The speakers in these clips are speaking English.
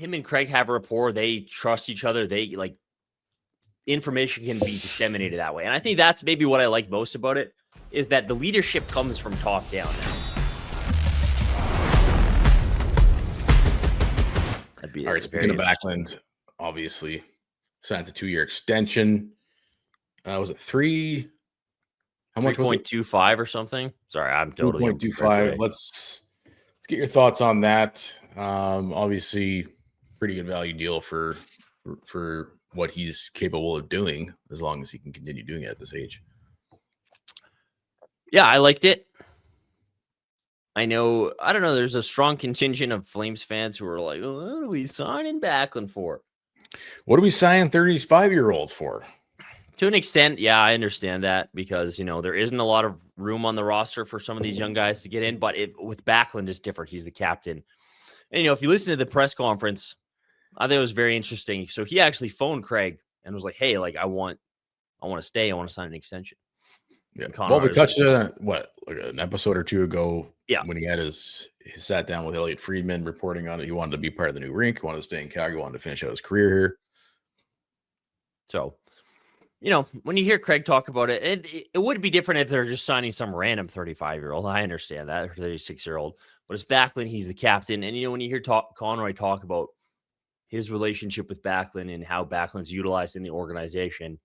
him and Craig have a rapport. They trust each other. They like information can be disseminated that way. And I think that's maybe what I like most about it is that the leadership comes from top down now. All right, speaking of Backlund, obviously signed a 2-year extension. Was it 3? How much was it? 3.25 or something? Sorry, I'm totally 3.25. Let's get your thoughts on that. Obviously, pretty good value deal for what he's capable of doing, as long as he can continue doing it at this age. Yeah, I liked it. I don't know. There's a strong contingent of Flames fans who are like, oh, what are we signing Backlund for? What are we signing 35-year-olds for? To an extent, yeah, I understand that because, there isn't a lot of room on the roster for some of these young guys to get in. But with Backlund, it's different. He's the captain. And, if you listen to the press conference, I think it was very interesting. So he actually phoned Craig and was like, hey, like, I want to stay. I want to sign an extension. Yeah. Well, we touched on like an episode or two ago. Yeah. When he had he sat down with Elliot Friedman reporting on it. He wanted to be part of the new rink. He wanted to stay in Calgary. He wanted to finish out his career here. So, when you hear Craig talk about it, it would be different if they're just signing some random 35-year-old. I understand that, or 36-year-old. But it's Backlund. He's the captain. And, when you hear Conroy talk about his relationship with Backlund and how Backlund's utilized in the organization,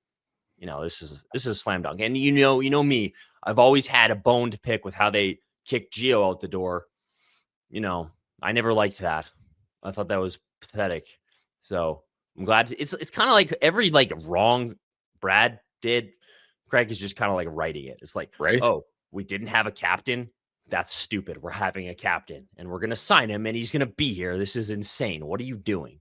this is a slam dunk. And you know me, I've always had a bone to pick with how they kicked Gio out the door. I never liked that. I thought that was pathetic. So I'm glad it's kind of like every wrong Brad did, Craig is just kind of like writing it. It's like, right? Oh, we didn't have a captain. That's stupid. We're having a captain and we're going to sign him and he's going to be here. This is insane. What are you doing?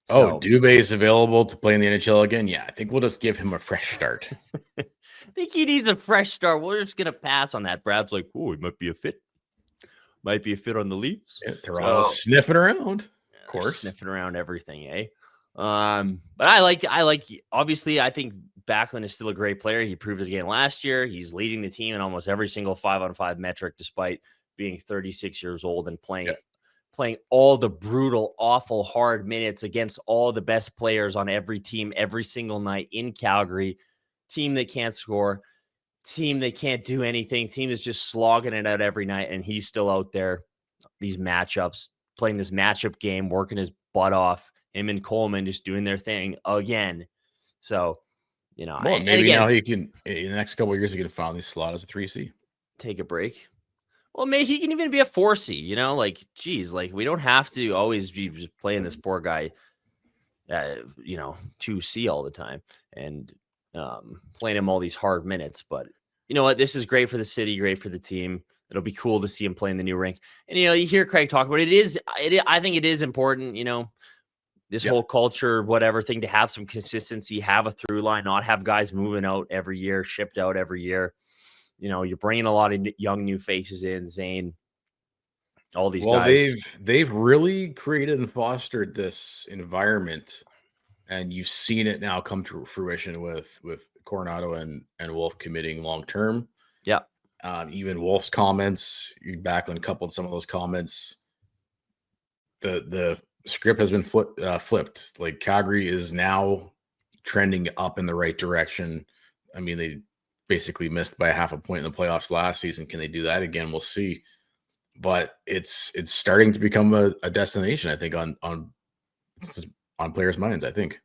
Dubé is available to play in the NHL again. Yeah, I think we'll just give him a fresh start. I think he needs a fresh start. We're just going to pass on that. Brad's like, oh, he might be a fit. Might be a fit on the Leafs. Yeah, Toronto's sniffing around. Of course. Sniffing around everything, eh? But I like, obviously, I think Backlund is still a great player. He proved it again last year. He's leading the team in almost every single 5-on-5 metric, despite being 36 years old and playing all the brutal, awful, hard minutes against all the best players on every team every single night in Calgary. Team that can't score, team that can't do anything, team is just slogging it out every night, and he's still out there, these matchups, playing this matchup game, working his butt off, him and Coleman just doing their thing again. So, maybe now he can, in the next couple of years, he can finally slot as a 3C. Take a break. Well, maybe he can even be a 4C, geez, we don't have to always be just playing this poor guy, 2C all the time and playing him all these hard minutes. But you know what? This is great for the city, great for the team. It'll be cool to see him play in the new rink. And, you hear Craig talk about it. I think it is important, this whole culture, whatever thing, to have some consistency, have a through line, not have guys moving out every year, shipped out every year. You're bringing a lot of young new faces in, Zane, all these guys. They've really created and fostered this environment, and you've seen it now come to fruition with Coronado and Wolf committing long term. Yeah. Even Wolf's comments, Backlund coupled some of those comments. The script has been flipped. Like, Calgary is now trending up in the right direction. I mean, they basically missed by half a point in the playoffs last season. Can they do that again? We'll see. But it's starting to become a destination, I think, on players' minds, I think.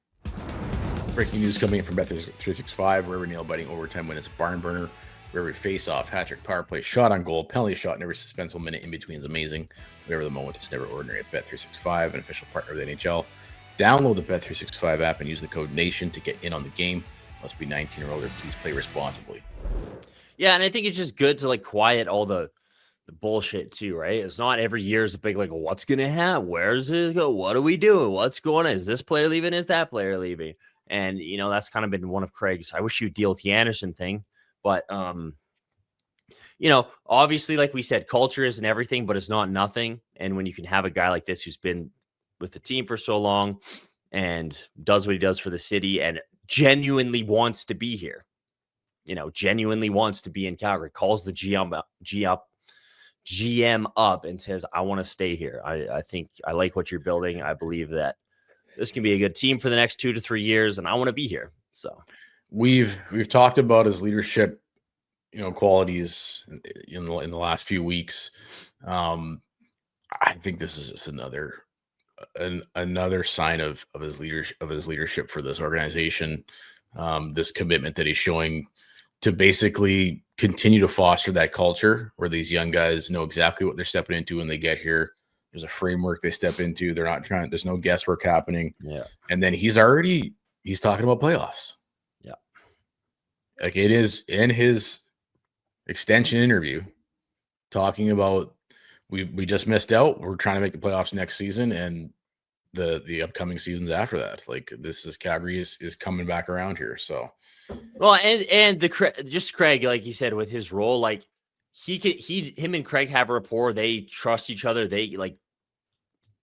Breaking news coming in from Bet365, where every nail-biting overtime win is a barn burner, where every face-off, hat-trick, power play, shot on goal, penalty shot, and every suspenseful minute in between is amazing. Whatever the moment, it's never ordinary at Bet365, an official partner of the NHL. Download the Bet365 app and use the code NATION to get in on the game. Must be 19 or older. Please play responsibly. Yeah, and I think it's just good to quiet all the bullshit too, right? It's not every year is a big what's gonna happen? Where's it go? What are we doing? What's going on? Is this player leaving? Is that player leaving? And that's kind of been one of Craig's. I wish you'd deal with the Anderson thing, but obviously, like we said, culture isn't everything, but it's not nothing. And when you can have a guy like this who's been with the team for so long and does what he does for the city and genuinely wants to be here, genuinely wants to be in Calgary, calls the G up, GM up and says, I want to stay here. I think I like what you're building. I believe that this can be a good team for the next 2 to 3 years, and I want to be here. So we've talked about his leadership, qualities in the last few weeks. I think this is just another sign of his leadership for this organization. This commitment that he's showing to basically continue to foster that culture where these young guys know exactly what they're stepping into when they get here. There's a framework they step into. They're not trying. There's no guesswork happening. yeah. And then he's talking about playoffs. Yeah. Like it is in his extension interview talking about we just missed out. We're trying to make the playoffs next season and the upcoming seasons after that. Like this is Calgary is coming back around here. So well, and just Craig, like he said, with his role, like him and Craig have a rapport. They trust each other. They like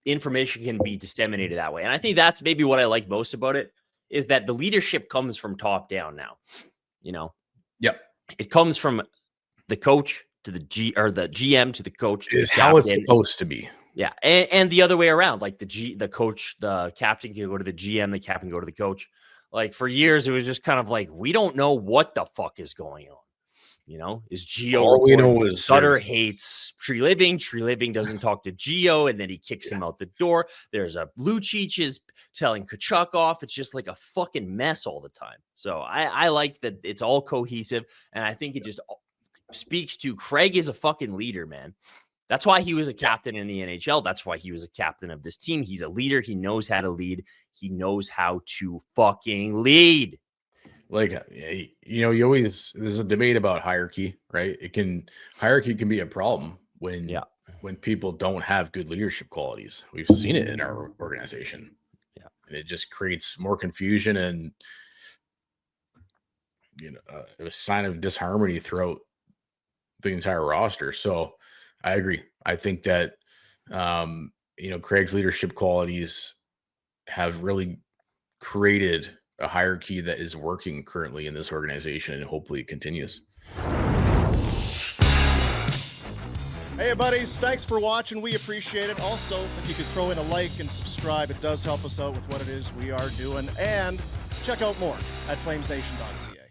information can be disseminated that way. And I think that's maybe what I like most about it is that the leadership comes from top down now. Yep. It comes from the coach to the GM to the coach to is the how it's captain. supposed to be. Yeah, and the other way around, like the coach, the captain can go to the GM, the captain go to the coach. Like for years, it was just kind of like we don't know what the fuck is going on. Is Gio? All we know is Sutter hates Tree Living. Tree Living doesn't talk to Gio, and then he kicks him out the door. There's a Lucic is telling Kachuk off. It's just like a fucking mess all the time. So I like that it's all cohesive, and I think it just speaks to Craig is a fucking leader, man. That's why he was a captain in the NHL. That's why he was a captain of this team. He's a leader. He knows how to lead. He knows how to fucking lead. Like, you always, there's a debate about hierarchy, right? Hierarchy can be a problem when people don't have good leadership qualities. We've seen it in our organization. Yeah. And it just creates more confusion and, a sign of disharmony throughout the entire roster. So I agree. I think that, Craig's leadership qualities have really created a hierarchy that is working currently in this organization and hopefully it continues. Hey, buddies. Thanks for watching. We appreciate it. Also, if you could throw in a like and subscribe, it does help us out with what it is we are doing. And check out more at flamesnation.ca.